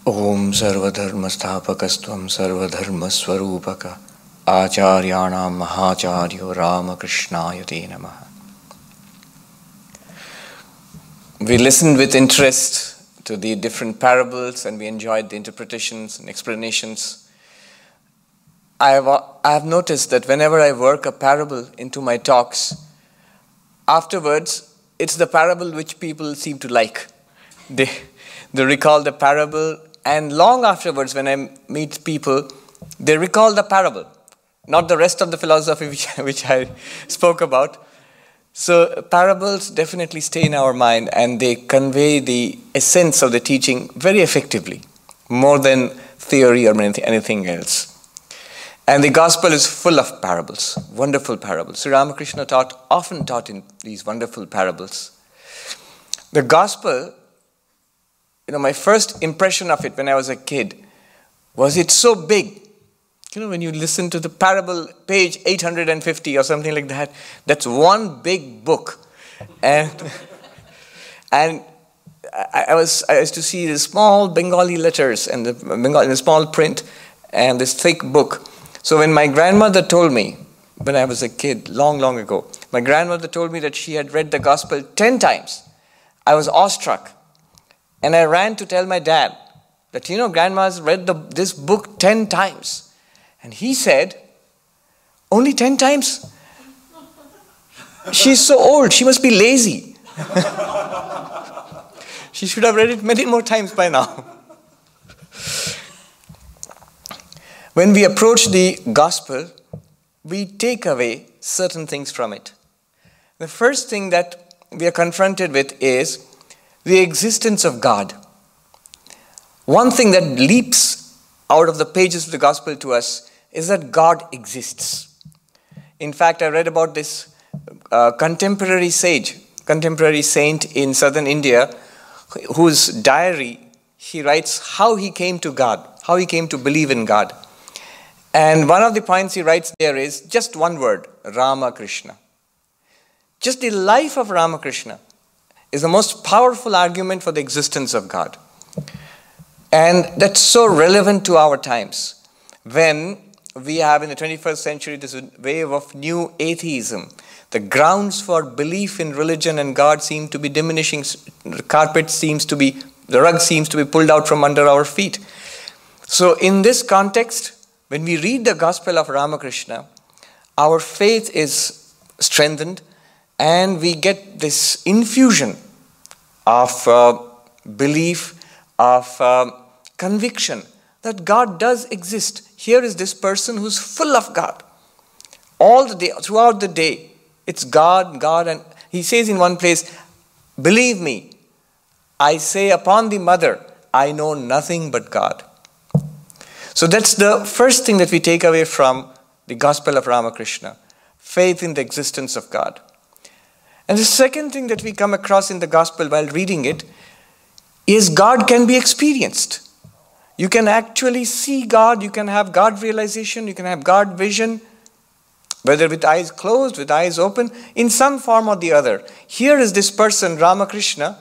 Om Sarvadharmastapakastvam Sarvadharmaswarupaka Acharyanam Mahacharyo Ramakrishnaya Te Namaha. We listened with interest to the different parables and we enjoyed the interpretations and explanations. I have noticed that whenever I work a parable into my talks, afterwards it's the parable which people seem to like. They recall the parable, and long afterwards when I meet people, they recall the parable, not the rest of the philosophy which I spoke about. So parables definitely stay in our mind and they convey the essence of the teaching very effectively, more than theory or anything else. And the gospel is full of parables, wonderful parables. Sri Ramakrishna often taught in these wonderful parables. The gospel, my first impression of it when I was a kid was it's so big. When you listen to the parable, page 850 or something like that, that's one big book. And I used to see the small Bengali letters and the small print and this thick book. So when my grandmother told me, when I was a kid, long, long ago, my grandmother told me that she had read the gospel 10 times. I was awestruck. And I ran to tell my dad that, grandma's read this book 10 times. And he said, only 10 times? She's so old, she must be lazy. She should have read it many more times by now. When we approach the gospel, we take away certain things from it. The first thing that we are confronted with is the existence of God. One thing that leaps out of the pages of the gospel to us is that God exists. In fact, I read about this contemporary saint in southern India, whose diary, he writes how he came to God, how he came to believe in God. And one of the points he writes there is just one word, Ramakrishna. Just the life of Ramakrishna is the most powerful argument for the existence of God. And that's so relevant to our times, when we have in the 21st century this wave of new atheism. The grounds for belief in religion and God seem to be diminishing. The rug seems to be pulled out from under our feet. So in this context, when we read the gospel of Ramakrishna, our faith is strengthened and we get this infusion of belief, of conviction that God does exist. Here is this person who's full of God. All the day, throughout the day, it's God, God. And he says in one place, believe me, I say upon the mother, I know nothing but God. So that's the first thing that we take away from the gospel of Ramakrishna, faith in the existence of God. And the second thing that we come across in the gospel while reading it is God can be experienced. You can actually see God, you can have God realization, you can have God vision, whether with eyes closed, with eyes open, in some form or the other. Here is this person, Ramakrishna,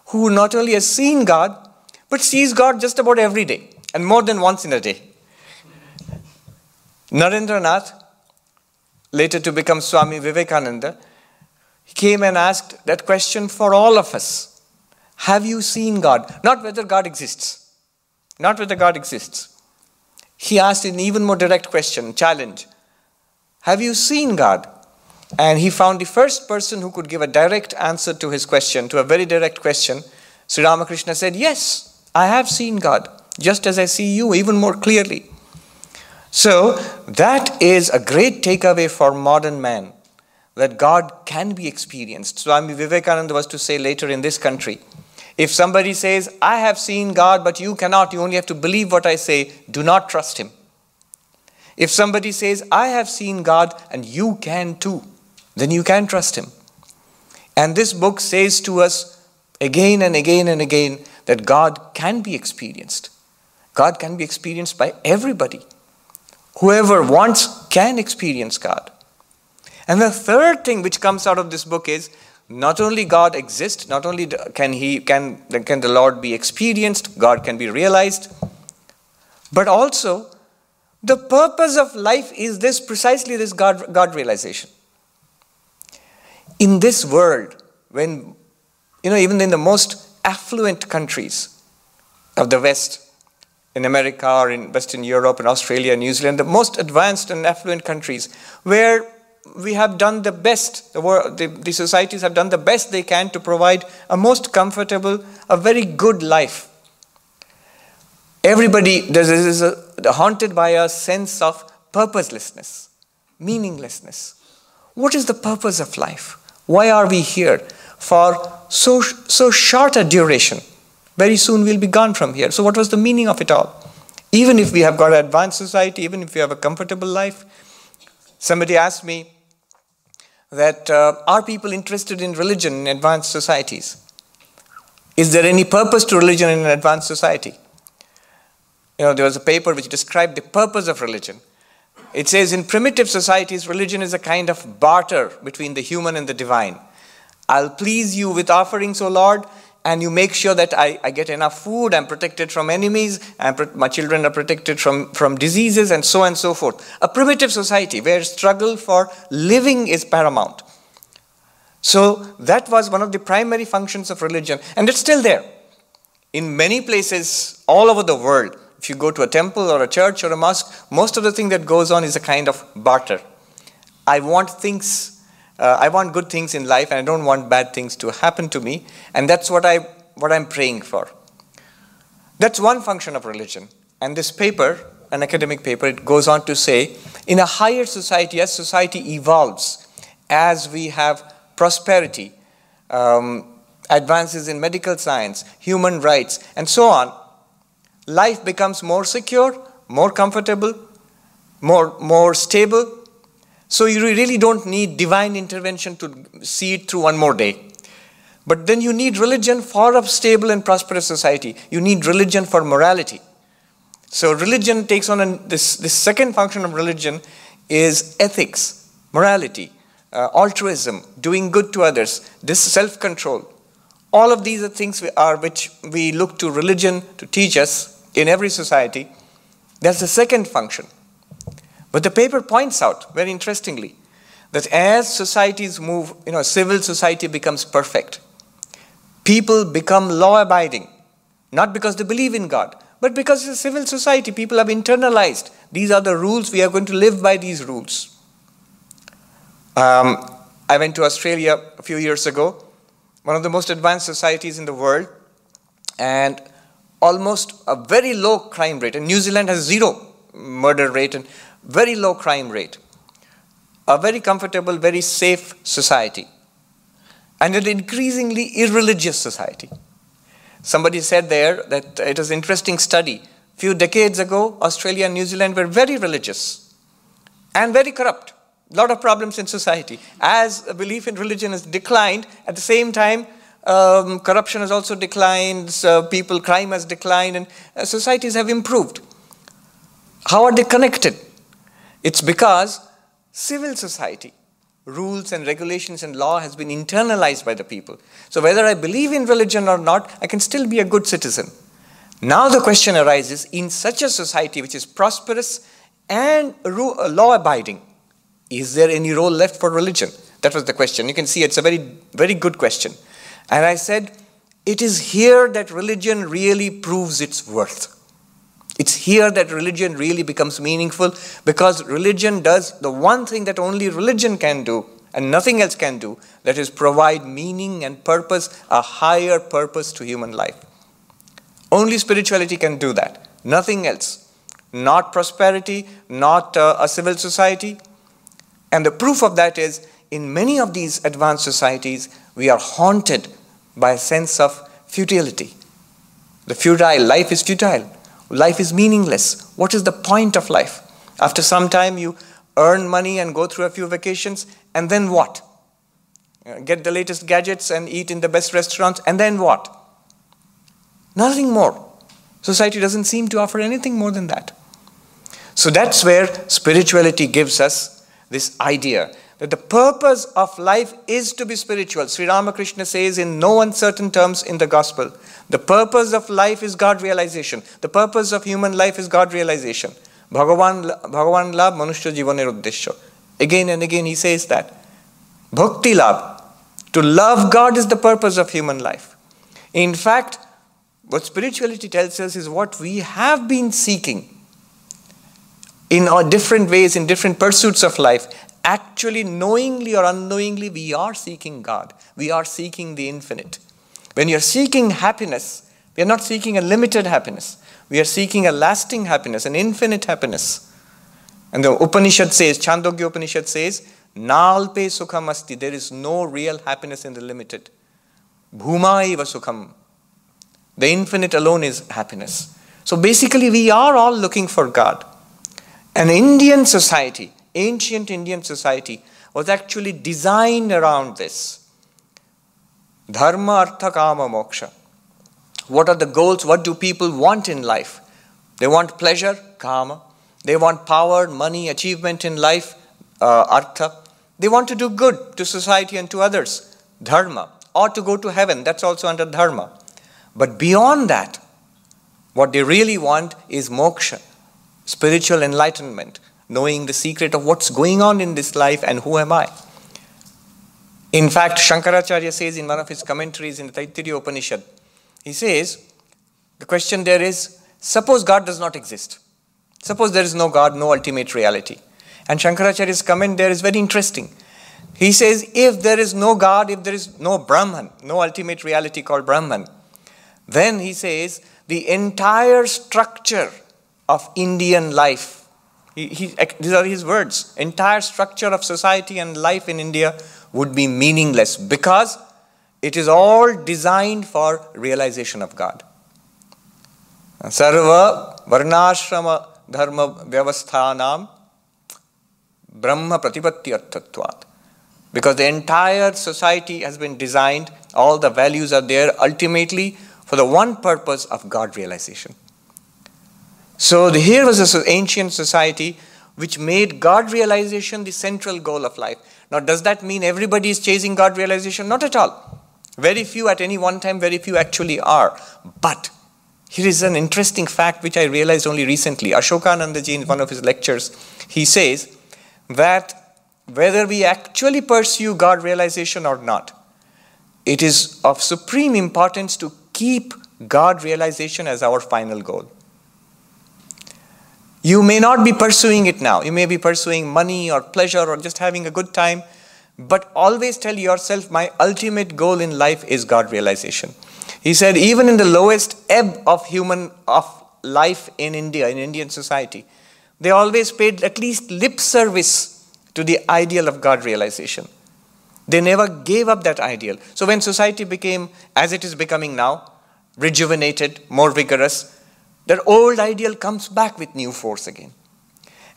who not only has seen God, but sees God just about every day, and more than once in a day. Narendranath, later to become Swami Vivekananda, he came and asked that question for all of us. Have you seen God? Not whether God exists. Not whether God exists. He asked an even more direct question, challenge. Have you seen God? And he found the first person who could give a direct answer to his question, to a very direct question. Sri Ramakrishna said, yes, I have seen God, just as I see you, even more clearly. So that is a great takeaway for modern man, that God can be experienced. Swami Vivekananda was to say later in this country, if somebody says, I have seen God, but you cannot, you only have to believe what I say, do not trust him. If somebody says, I have seen God, and you can too, then you can trust him. And this book says to us again and again and again that God can be experienced. God can be experienced by everybody. Whoever wants can experience God. And the third thing which comes out of this book is Not only God exists, not only can the Lord be experienced, God can be realized, but also the purpose of life is precisely this God realization. In this world, when, even in the most affluent countries of the West, in America or in Western Europe and Australia, New Zealand, the most advanced and affluent countries, where we have done the best, the societies have done the best they can to provide a most comfortable, a very good life. Everybody is haunted by a sense of purposelessness, meaninglessness. What is the purpose of life? Why are we here for so short a duration? Very soon we'll be gone from here. So what was the meaning of it all? Even if we have got an advanced society, even if we have a comfortable life. Somebody asked me that are people interested in religion in advanced societies? Is there any purpose to religion in an advanced society? There was a paper which described the purpose of religion. It says in primitive societies, religion is a kind of barter between the human and the divine. I'll please you with offerings, O Lord, and you make sure that I get enough food, I'm protected from enemies, and my children are protected from diseases, and so forth. A primitive society where struggle for living is paramount. So that was one of the primary functions of religion, and it's still there. In many places all over the world, if you go to a temple or a church or a mosque, most of the thing that goes on is a kind of barter. I want good things in life, and I don't want bad things to happen to me, and that's what I'm praying for. That's one function of religion. And this paper, an academic paper, it goes on to say, in a higher society, as society evolves, as we have prosperity, advances in medical science, human rights, and so on, life becomes more secure, more comfortable, more stable. So you really don't need divine intervention to see it through one more day. But then you need religion for a stable and prosperous society. You need religion for morality. So religion takes on this second function of religion is ethics, morality, altruism, doing good to others, this self-control. All of these are things which we look to religion to teach us in every society. That's the second function. But the paper points out, very interestingly, that as societies move, civil society becomes perfect. People become law-abiding, not because they believe in God, but because it's a civil society. People have internalized. These are the rules. We are going to live by these rules. I went to Australia a few years ago, one of the most advanced societies in the world, and almost a very low crime rate. And New Zealand has 0 murder rate and very low crime rate. A very comfortable, very safe society. And an increasingly irreligious society. Somebody said there that it was an interesting study. A few decades ago, Australia and New Zealand were very religious and very corrupt. A lot of problems in society. As a belief in religion has declined, at the same time, corruption has also declined, crime has declined, and societies have improved. How are they connected? It's because civil society, rules and regulations and law has been internalized by the people. So whether I believe in religion or not, I can still be a good citizen. Now the question arises, in such a society which is prosperous and law-abiding, is there any role left for religion? That was the question. You can see it's a very, very good question. And I said, it is here that religion really proves its worth. It's here that religion really becomes meaningful, because religion does the one thing that only religion can do and nothing else can do, that is provide meaning and purpose, a higher purpose to human life. Only spirituality can do that, nothing else. Not prosperity, not a civil society. And the proof of that is, in many of these advanced societies, we are haunted by a sense of futility. The futile, life is futile. Life is meaningless. What is the point of life? After some time, you earn money and go through a few vacations, and then what? Get the latest gadgets and eat in the best restaurants, and then what? Nothing more. Society doesn't seem to offer anything more than that. So that's where spirituality gives us this idea that the purpose of life is to be spiritual. Sri Ramakrishna says in no uncertain terms in the gospel, the purpose of life is God realization. The purpose of human life is God realization. Bhagavan labh manushya jivaner uddeshya. Again and again he says that. Bhakti labh. To love God is the purpose of human life. In fact, what spirituality tells us is what we have been seeking in our different ways, in different pursuits of life. Actually, knowingly or unknowingly, we are seeking God. We are seeking the infinite. When you're seeking happiness, we are not seeking a limited happiness. We are seeking a lasting happiness, an infinite happiness. And the Upanishad says, Chandogya Upanishad says, Nalpe sukham asti. There is no real happiness in the limited. Bhumaiva sukham. The infinite alone is happiness. So basically, we are all looking for God. An Indian society, ancient Indian society, was actually designed around this. Dharma, artha, kama, moksha. What are the goals? What do people want in life? They want pleasure, kama. They want power, money, achievement in life, artha. They want to do good to society and to others, dharma. Or to go to heaven, that's also under dharma. But beyond that, what they really want is moksha, spiritual enlightenment, knowing the secret of what's going on in this life and who am I. In fact, Shankaracharya says in one of his commentaries in the Taittiriya Upanishad, he says, the question there is, suppose God does not exist. Suppose there is no God, no ultimate reality. And Shankaracharya's comment there is very interesting. He says, if there is no God, if there is no Brahman, no ultimate reality called Brahman, then he says, the entire structure of Indian life, these are his words, entire structure of society and life in India would be meaningless because it is all designed for realization of God. Sarva varnashrama dharma vyavasthanam brahma pratipatti arthatvat. Because the entire society has been designed, all the values are there ultimately for the one purpose of God realization. So here was an ancient society which made God realization the central goal of life. Now does that mean everybody is chasing God realization? Not at all. Very few at any one time, very few actually are. But here is an interesting fact which I realized only recently. Ashokananda ji in one of his lectures, he says that whether we actually pursue God realization or not, it is of supreme importance to keep God realization as our final goal. You may not be pursuing it now. You may be pursuing money or pleasure or just having a good time, but always tell yourself, my ultimate goal in life is God realization. He said, even in the lowest ebb of life in India, in Indian society, they always paid at least lip service to the ideal of God realization. They never gave up that ideal. So when society became, as it is becoming now, rejuvenated, more vigorous, that old ideal comes back with new force again.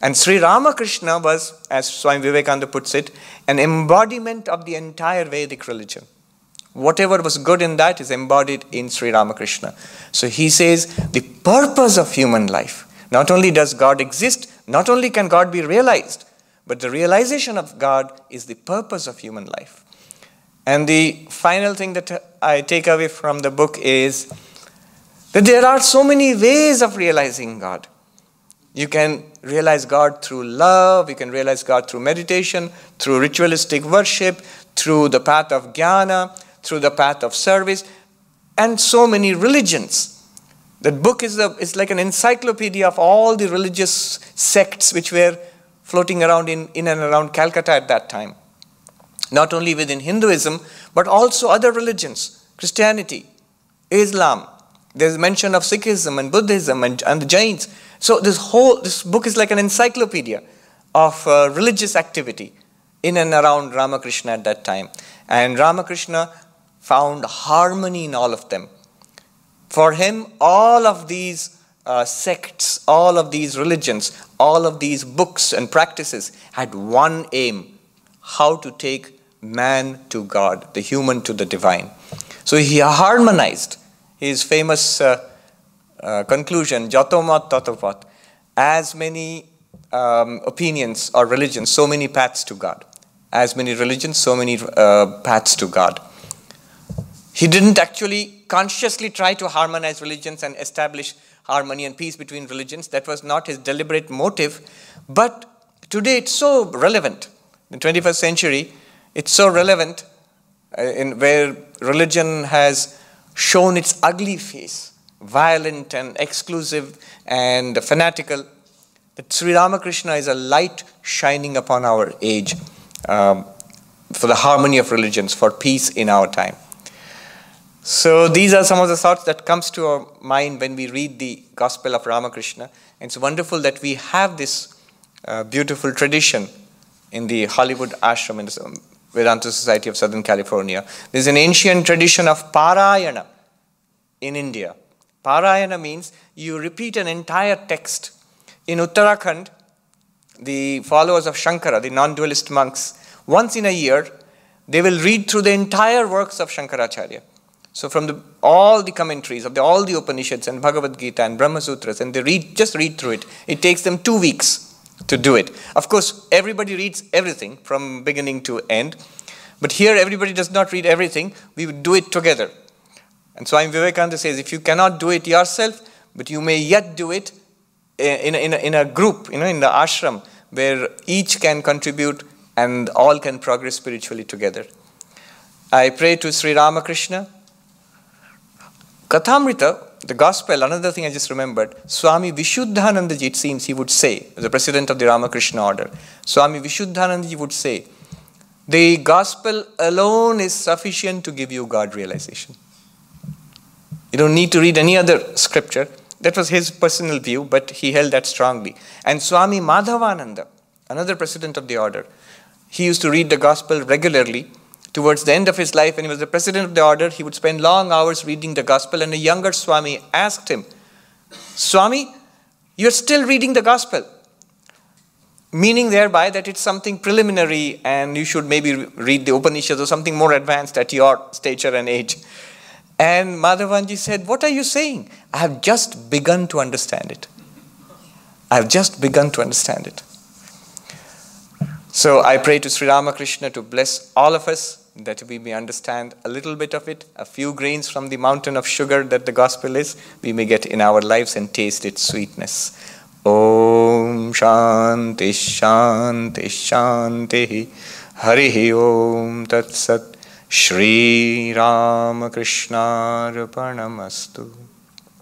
And Sri Ramakrishna was, as Swami Vivekananda puts it, an embodiment of the entire Vedic religion. Whatever was good in that is embodied in Sri Ramakrishna. So he says, the purpose of human life, not only does God exist, not only can God be realized, but the realization of God is the purpose of human life. And the final thing that I take away from the book is that there are so many ways of realizing God. You can realize God through love, you can realize God through meditation, through ritualistic worship, through the path of jnana, through the path of service, and so many religions. That book is like an encyclopedia of all the religious sects which were floating around in and around Calcutta at that time. Not only within Hinduism, but also other religions, Christianity, Islam. There's mention of Sikhism and Buddhism and the Jains. So this book is like an encyclopedia of religious activity in and around Ramakrishna at that time. And Ramakrishna found harmony in all of them. For him, all of these sects, all of these religions, all of these books and practices had one aim: how to take man to God, the human to the divine. So he harmonized his famous conclusion, Jatomat Tatopat, as many opinions or religions, so many paths to God. As many religions, so many paths to God. He didn't actually consciously try to harmonize religions and establish harmony and peace between religions. That was not his deliberate motive. But today it's so relevant. In the 21st century, it's so relevant in where religion has shown its ugly face, violent and exclusive and fanatical, that Sri Ramakrishna is a light shining upon our age for the harmony of religions, for peace in our time. So these are some of the thoughts that comes to our mind when we read the Gospel of Ramakrishna. And it's wonderful that we have this beautiful tradition in the Hollywood Ashram in the Vedanta Society of Southern California. There's an ancient tradition of Parayana in India. Parayana means you repeat an entire text. In Uttarakhand, the followers of Shankara, the non-dualist monks, once in a year, they will read through the entire works of Shankaracharya. So from all the commentaries of all the Upanishads and Bhagavad Gita and Brahma Sutras, and they just read through it. It takes them 2 weeks to do it. Of course, everybody reads everything from beginning to end. But here, everybody does not read everything. We would do it together. And Swami Vivekananda says, if you cannot do it yourself, but you may yet do it in a group, in the ashram, where each can contribute and all can progress spiritually together. I pray to Sri Ramakrishna. Kathamrita, the Gospel, another thing I just remembered, Swami Vishuddhanandaji, it seems he would say, as the president of the Ramakrishna order, Swami Vishuddhanandaji would say, the Gospel alone is sufficient to give you God realization. You don't need to read any other scripture. That was his personal view, but he held that strongly. And Swami Madhavananda, another president of the order, he used to read the Gospel regularly. Towards the end of his life, when he was the president of the order, he would spend long hours reading the Gospel, and a younger Swami asked him, Swami, you're still reading the Gospel? Meaning thereby that it's something preliminary and you should maybe read the Upanishads or something more advanced at your stature and age. And Madhavanji said, what are you saying? I have just begun to understand it. I have just begun to understand it. So I pray to Sri Ramakrishna to bless all of us, that we may understand a little bit of it, a few grains from the mountain of sugar that the Gospel is, we may get in our lives and taste its sweetness. Om Shanti Shanti Shanti Harihi Om Tat Sat Shri Ramakrishna Arpanamastu.